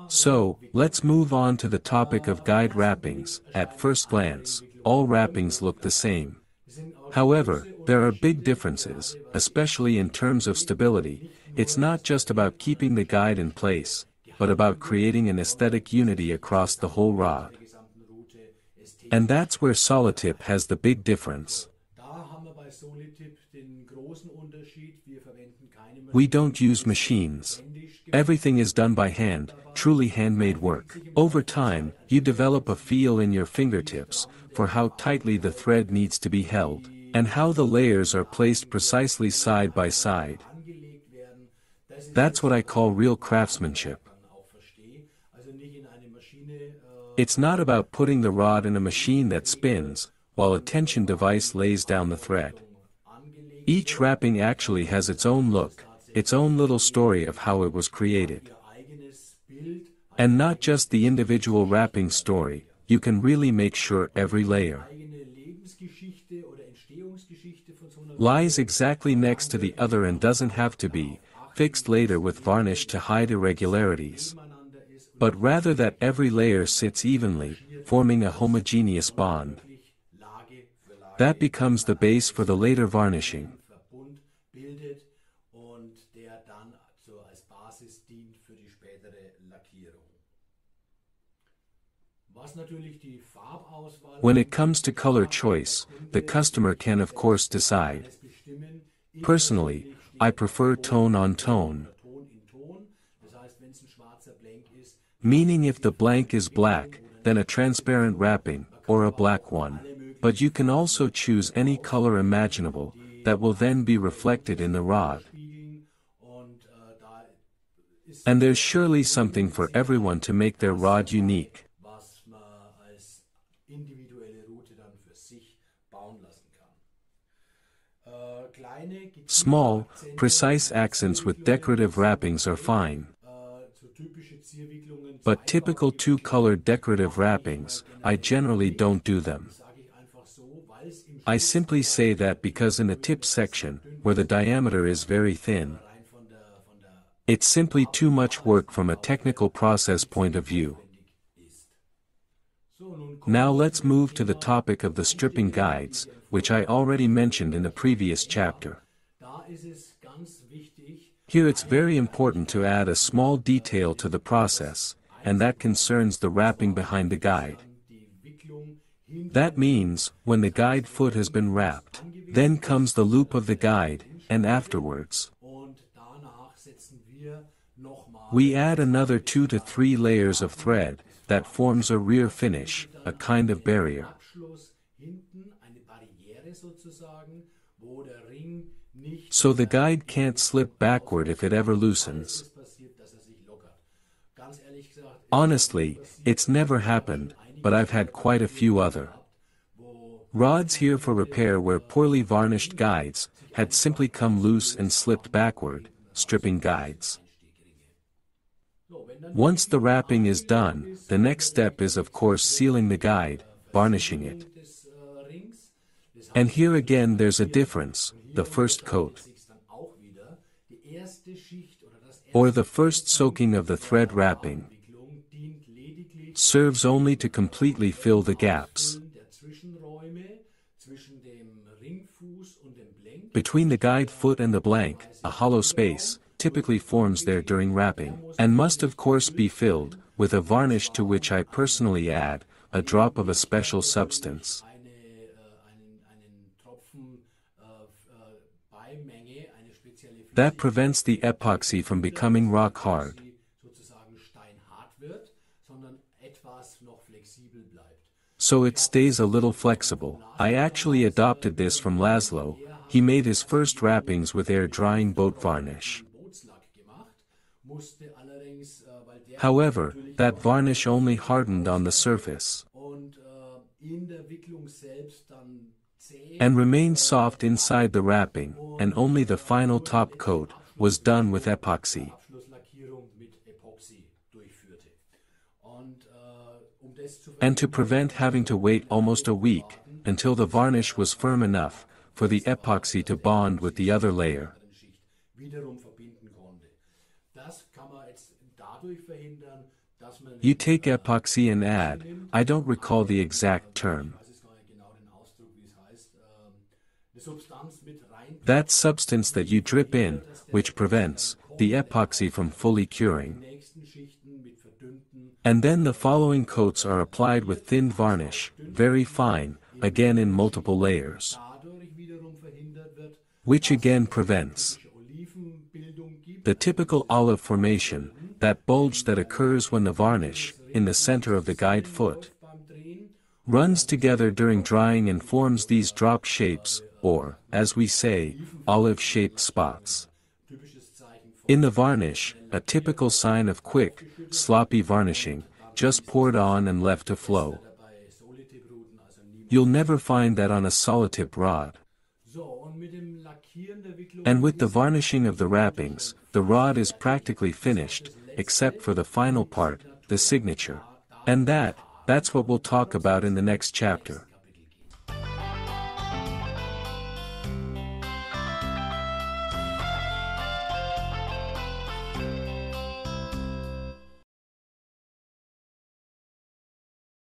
So, let's move on to the topic of guide wrappings. At first glance, all wrappings look the same. However, there are big differences, especially in terms of stability. It's not just about keeping the guide in place, but about creating an aesthetic unity across the whole rod. And that's where Solitip has the big difference. We don't use machines. Everything is done by hand, truly handmade work. Over time, you develop a feel in your fingertips for how tightly the thread needs to be held, and how the layers are placed precisely side by side. That's what I call real craftsmanship. It's not about putting the rod in a machine that spins, while a tension device lays down the thread. Each wrapping actually has its own look, its own little story of how it was created. And not just the individual wrapping story, you can really make sure every layer lies exactly next to the other and doesn't have to be fixed later with varnish to hide irregularities. But rather that every layer sits evenly, forming a homogeneous bond. That becomes the base for the later varnishing. When it comes to color choice, the customer can of course decide. Personally, I prefer tone on tone. Meaning if the blank is black, then a transparent wrapping, or a black one. But you can also choose any color imaginable, that will then be reflected in the rod. And there's surely something for everyone to make their rod unique. Small, precise accents with decorative wrappings are fine. But typical two-colored decorative wrappings, I generally don't do them. I simply say that because in the tip section, where the diameter is very thin, it's simply too much work from a technical process point of view. Now let's move to the topic of the stripping guides, which I already mentioned in the previous chapter. Here it's very important to add a small detail to the process, and that concerns the wrapping behind the guide. That means, when the guide foot has been wrapped, then comes the loop of the guide, and afterwards, we add another 2 to 3 layers of thread, that forms a rear finish, a kind of barrier. So the guide can't slip backward if it ever loosens. Honestly, it's never happened, but I've had quite a few other rods here for repair where poorly varnished guides had simply come loose and slipped backward, stripping guides. Once the wrapping is done, the next step is of course sealing the guide, varnishing it. And here again there's a difference, the first coat, or the first soaking of the thread wrapping, serves only to completely fill the gaps between the guide foot and the blank. A hollow space typically forms there during wrapping, and must of course be filled with a varnish to which I personally add a drop of a special substance. That prevents the epoxy from becoming rock hard. So it stays a little flexible. I actually adopted this from Laszlo. He made his first wrappings with air drying boat varnish. However, that varnish only hardened on the surface and remained soft inside the wrapping, and only the final top coat was done with epoxy. And to prevent having to wait almost a week, until the varnish was firm enough for the epoxy to bond with the other layer. You take epoxy and add, I don't recall the exact term. That substance that you drip in, which prevents the epoxy from fully curing. And then the following coats are applied with thin varnish, very fine, again in multiple layers, which again prevents the typical olive formation, that bulge that occurs when the varnish, in the center of the guide foot, runs together during drying and forms these drop shapes, or, as we say, olive-shaped spots. In the varnish, a typical sign of quick, sloppy varnishing, just poured on and left to flow. You'll never find that on a solid-tip rod. And with the varnishing of the wrappings, the rod is practically finished, except for the final part, the signature. And that's what we'll talk about in the next chapter.